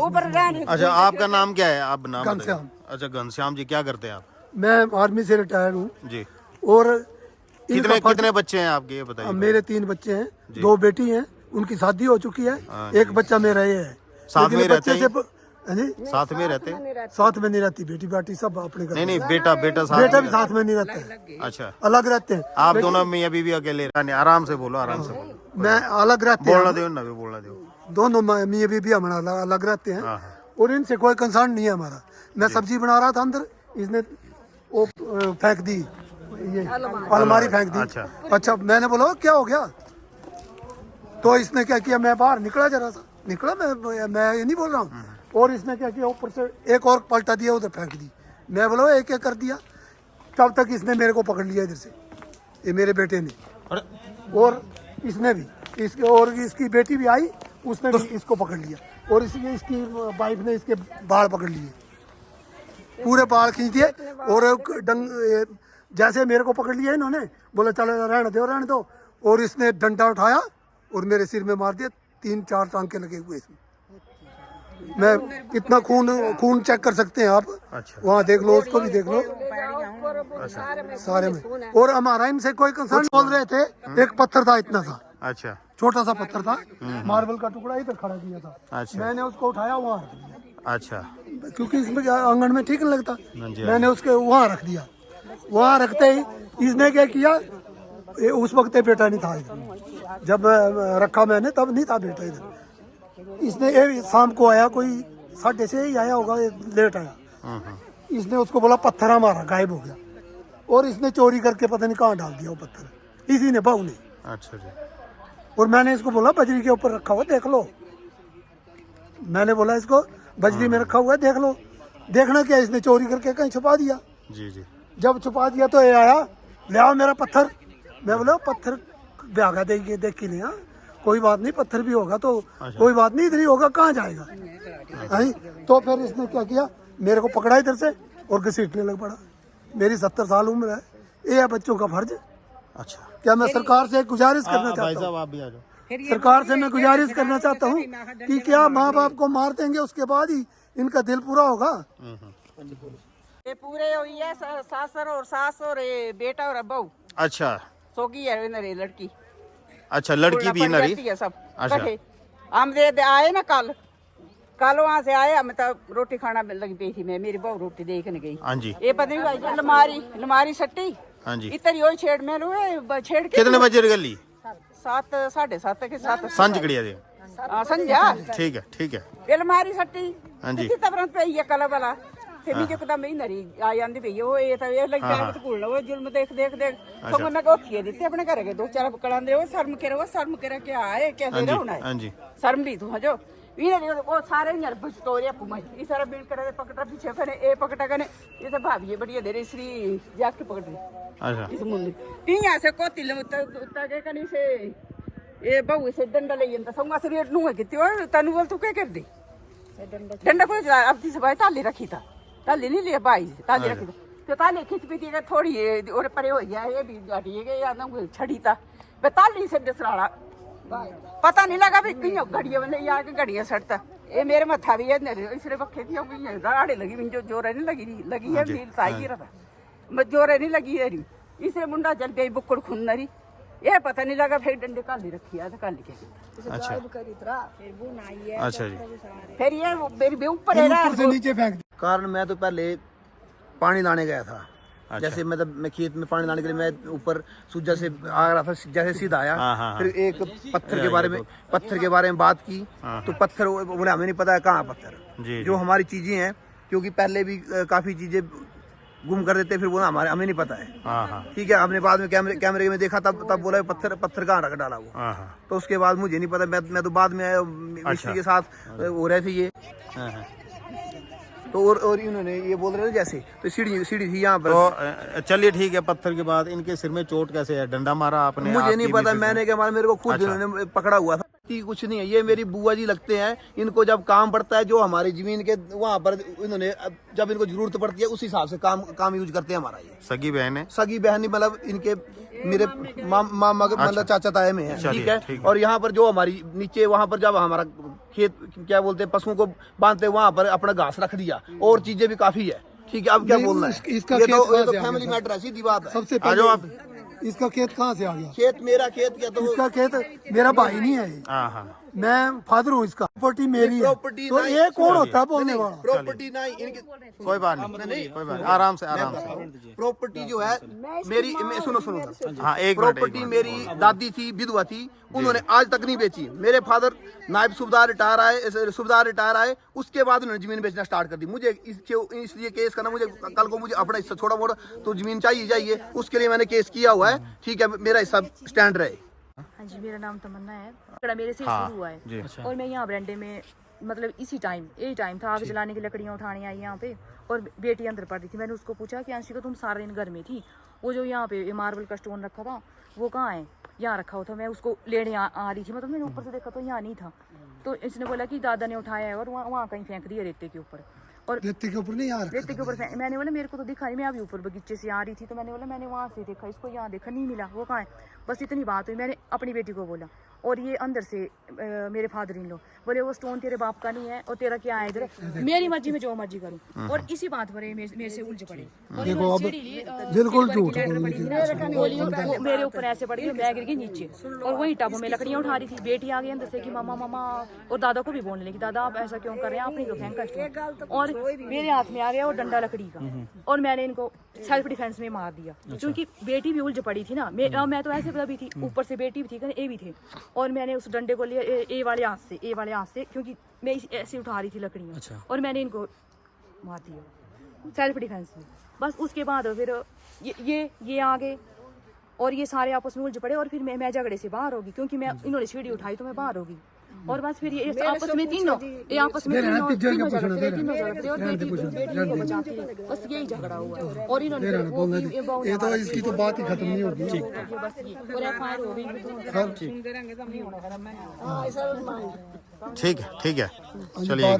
ऊपर रहने। अच्छा, आपका नाम क्या है? आप नाम बताइए। घनश्याम। अच्छा, घनश्याम जी, क्या करते हैं आप? मैं आर्मी से रिटायर्ड हूँ। जी। और कितने बच्चे हैं आपके, ये बताइए। मेरे 3 बच्चे हैं, 2 बेटी हैं, उनकी शादी हो चुकी है, एक बच्चा मेरा ये है। साथ में रहते हैं? हाँ जी, साथ में रहते हैं? साथ में नहीं रहती, बेटी बेटी सब अपने घर। नहीं, बेटा बेटा भी साथ में नहीं रहता है, अच्छा, अलग रहते हैं। आप दोनों मियां बीवी अकेले? आराम से बोलो, आराम से बोलो। मैं अलग रहते हैं, बोलना दो ना, भी बोलना दो। दोनों मियां बीवी हमारा अलग रहते हैं। हाँ। और इनसे कोई कंसर्न नहीं है हमारा। मैं सब्जी बना रहा था अंदर, इसने वो फेंक दी, ये अलमारी फेंक दी। अच्छा, मैंने बोला क्या हो गया, तो इसने क्या किया, मैं बाहर निकला, जरा सा निकला, मैं ये नहीं बोल रहा हूँ। और इसने क्या किया, ऊपर से एक और पलटा दिया, उधर फेंक दी। मैं बोला एक एक कर दिया, तब तक इसने मेरे को पकड़ लिया इधर से, ये मेरे बेटे ने। और इसने भी और इसकी बेटी भी आई, उसने भी इसको पकड़ लिया। और इसकी वाइफ ने इसके बाल पकड़ लिए, पूरे बाल खींच दिए। और जैसे मेरे को पकड़ लिया इन्होंने, बोला चलो रहने दो। और इसने डंडा उठाया और मेरे सिर में मार दिया, 3-4 टांके लगे हुए इसमें। मैं कितना खून चेक कर सकते हैं आप। अच्छा। वहाँ देख लो, उसको भी देख लो, सारे में। और हमारा इनसे कोई कंसर्न, बोल रहे थे एक पत्थर था इतना सा, अच्छा, छोटा सा पत्थर था, मार्बल का टुकड़ा इधर खड़ा किया था। अच्छा। मैंने उसको उठाया, वहाँ रख दिया, अच्छा, क्योंकि इसमें आंगन में ठीक नहीं लगता। मैंने उसके वहाँ रख दिया। वहाँ रखते ही इसने क्या किया, उस वक्त बेटा नहीं था इधर, जब रखा मैंने तब नहीं था बेटा इधर। इसने शाम को आया, कोई 6:30 ही आया होगा, लेट आया। इसने उसको बोला पत्थर मारा, गायब हो गया। और इसने चोरी करके पता नहीं कहाँ डाल दिया वो पत्थर, इसी ने, बहू ने। अच्छा जी। और मैंने इसको बोला बजरी के ऊपर रखा हुआ देख लो, मैंने बोला इसको बजरी में रखा हुआ है देख लो। देखना क्या, इसने चोरी करके कहीं छुपा दिया। जी जी। जब छुपा दिया तो ये आया, ले आओ मेरा पत्थर। मैं बोला पत्थर ब्यागा देगी, देख के लिया, कोई बात नहीं, पत्थर भी होगा तो कोई बात नहीं, इधर ही होगा, कहाँ जाएगा। तो फिर इसने क्या किया, मेरे को पकड़ा इधर से और घसीटने लग पड़ा। मेरी 70 साल उम्र है, ये है बच्चों का फर्ज। अच्छा, क्या मैं सरकार से गुजारिश करना चाहता हूँ, आप भी आ जाओ। सरकार से मैं गुजारिश करना चाहता हूँ कि क्या माँ बाप को मार देंगे उसके बाद ही इनका दिल पूरा होगा। ये पूरे हुई है सासर और सास और बेटा और बहू। अच्छा, सोगी है नरी लड़की। अच्छा, लड़की भी नरी है सब। अच्छा। हम आए ना कल वहाँ से आए, हम तो रोटी खाना लगी पई थी, मैं मेरी बहू रोटी देखने गई। हाँ जी। ये पता नहीं लमारी सट्टी। हाँ जी। इतनी वही छेड़ में छेड़ के। कितने बजे गली? 7 साढ़े 7 के 7 सांझ कड़िया दे। संध्या। ठीक है, ठीक है। ये लमारी सट्टी। हाँ जी। इतनी तबरत पे ये कल वाला फिर भी एकदम ही नरी आ जाती पई, वो ये तो ये लग जाए तो भूल वो जुल्म देख तो मैं कोठिए देते अपने घर के 2-4 पकड़ांदे, वो शर्म करे क्या है, क्या दे रहा हूं। हाँ जी। शर्म भी तू जो वो सारे नर्भ स्टोरी पुमा ये सारा बिल करे पकड़ा पीछे कने ए पकड़ा कने ये तो भाभी बढ़िया दे रही श्री जाके पकड़ रही। अच्छा, इस मुंडे तीन से को तिल उता के कनी से ए बहु से डंडा ले जंदा संगा से रेट नु है किती ओ तनु बोल तू के कर दे डंडा को अब थी भाई ताली रखी था, ताली नहीं ले भाई, ताली रखी तो ताली खिंच पीती के थोड़ी और परे हो गया, ये भी गाड़ी है या ना छड़ी था बे ताली से दसराड़ा पता नहीं लगा भी क्यों घड़िया बंदे या के घड़िया सड़ता। ये मेरे मथा भी है इसरे पक्के थी राड़े लगी जो जोरे नहीं लगी है मील ताई रहा जोरे नहीं लगी है इसरे मुंडा चल गई बुक्कड़ खुन्नरी, ये पता नहीं लगा फिर डंडे काली रखी है काली के। अच्छा, अच्छा जी। फिर ये मेरे ऊपर है ऊपर से नीचे फेंक। कारण मैं तो पहले पानी लाने गया था। अच्छा। जैसे मतलब मैं खेत में पानी लाने के लिए मैं ऊपर सूजा से आ रहा था, जैसे सीधा आया। फिर एक पत्थर के बारे में बात की तो पत्थर बोले हमें नहीं पता है कहाँ पत्थर, जो हमारी चीजें हैं, क्योंकि पहले भी काफी चीजें गुम कर देते, फिर बोला हमें नहीं पता है। ठीक है, हमने बाद में कैमरे में देखा, तब बोला पत्थर कहाँ रख डाला वो। तो उसके बाद मुझे नहीं पता, मैं तो बाद में आया, मिस्त्री के साथ हो रहे थे ये। तो और इन्होंने ये बोल रहे थे जैसे तो सीढ़ी थी यहाँ पर। तो चलिए ठीक है, पत्थर के बाद इनके सिर में चोट कैसे है, डंडा मारा आपने? मुझे नहीं पता, मैंने क्या मारा, मेरे को खुद इन्होंने पकड़ा हुआ था। कुछ नहीं है, ये मेरी बुआ जी लगते हैं, इनको जब काम पड़ता है जो हमारी जमीन के वहाँ पर इन्होंने जब इनको जरूरत पड़ती है उस हिसाब से काम यूज करते हैं हमारा। ये सगी बहन है? सगी बहन मतलब इनके मेरे मामा मतलब चाचा ताए में है। ठीक है, और यहाँ पर जो हमारी नीचे वहाँ पर जब हमारा खेत क्या बोलते हैं पशुओं को बांधते वहां पर अपना घास रख दिया और चीजें भी काफी है। ठीक है, अब क्या नहीं, बोलना इसका है, ये खेत तो कहाँ से आ फैमिली गया? मैटर है, सीधी बात है। सबसे आ जाओ आप। पहले इसका खेत कहाँ से आ गया? खेत मेरा खेत क्या तो इसका खेत मेरा भाई नहीं है, हाँ हाँ मैं फादर हूँ इसका, प्रॉपर्टी मेरी है। प्रॉपर्टी तो नहीं- ये कौन होता है बोलने वाला? प्रॉपर्टी नहीं इनकी कोई बात नहीं, कोई बात नहीं, आराम से आराम से। प्रॉपर्टी जो है मेरी सुनो सुनो हाँ एक मिनट, प्रॉपर्टी मेरी दादी थी, विधवा थी, उन्होंने आज तक नहीं बेची। मेरे फादर नायब सूबेदार रिटायर आए, उसके बाद उन्होंने जमीन बेचना स्टार्ट कर दी। मुझे इसलिए केस करना, मुझे कल को मुझे अपना हिस्सा छोटा मोटा तो जमीन चाहिए, उसके लिए मैंने केस किया हुआ है। ठीक है, मेरा हिस्सा स्टैंड रहे। हाँ जी, मेरा नाम तमन्ना है, लकड़ा मेरे से हाँ, शुरू हुआ जी। है। और मैं यहाँ बरंडे में मतलब यही टाइम था, आग जलाने की लकड़ियाँ उठाने आई यहाँ पे, और बेटी अंदर पड़ रही थी। मैंने उसको पूछा कि अंशिका तुम सारा दिन घर में थी, वो जो यहाँ पे मार्बल का स्टोन रखा था वो कहाँ है? यहाँ रखा हुआ था, मैं उसको लेने आ रही थी, मतलब मैंने ऊपर से देखा तो यहाँ नहीं था। तो इसने बोला कि दादा ने उठाया है और वहाँ कहीं फेंक दिया रेते के ऊपर। और रेते के ऊपर नहीं आ रखा रेते के ऊपर मैंने बोला मेरे को तो दिखा नहीं, मैं अभी ऊपर बगीचे से आ रही थी, तो मैंने बोला मैंने वहाँ से देखा, इसको यहाँ देखा नहीं मिला, वो कहाँ है? बस इतनी बात हुई। मैंने अपनी बेटी को बोला, और ये अंदर से मेरे फादर इन लो बोले वो स्टोन तेरे बाप का नहीं है और तेरा क्या है इधर, मेरी मर्जी में जो मर्जी करूँ। और इसी बात पर ये मेरे से उलझ पड़े। और देखो अब सीढ़ी लिए, बिल्कुल सीढ़ी झूठ पर की बोल लैडर पड़ी थी ना, वो मेरे ऊपर ऐसे पड़ी, मैं गिर गई नीचे। और वही टब में लकड़ियाँ उठा रही थी, बेटी आ गई अंदर से कि मामा मामा, और दादा को भी बोलने लगी दादा आप ऐसा क्यों कर रहे हैं, आपने क्यों फेंका स्टोन। और मेरे हाथ में आ गया वो डंडा लकड़ी का, और मैंने इनको सेल्फ डिफेंस में मार दिया, क्योंकि बेटी भी उलझ पड़ी थी ना। मैं तो ऐसे भी थी, ऊपर से बेटी भी थी, ए भी थे। और मैंने उस डंडे को लिया ए वाले हाथ से, क्योंकि मैं ऐसे उठा रही थी लकड़ियाँ, और मैंने इनको मार दिया सेल्फ डिफेंस में। बस उसके बाद फिर ये आ गए और ये सारे आपस में उलझ पड़े, और फिर मैं झगड़े से बाहर होगी, क्योंकि मैं इन्होंने सीढ़ी उठाई तो मैं बाहर होगी। और बस फिर ये आपस में तीनों झगड़ते और बेटी को बचाती है, बस यही झगड़ा हुआ। और इन्होंने ये तो इसकी तो बात ही खत्म नहीं होगी। बस ये और एफआईआर हो गई। ठीक है चलिए।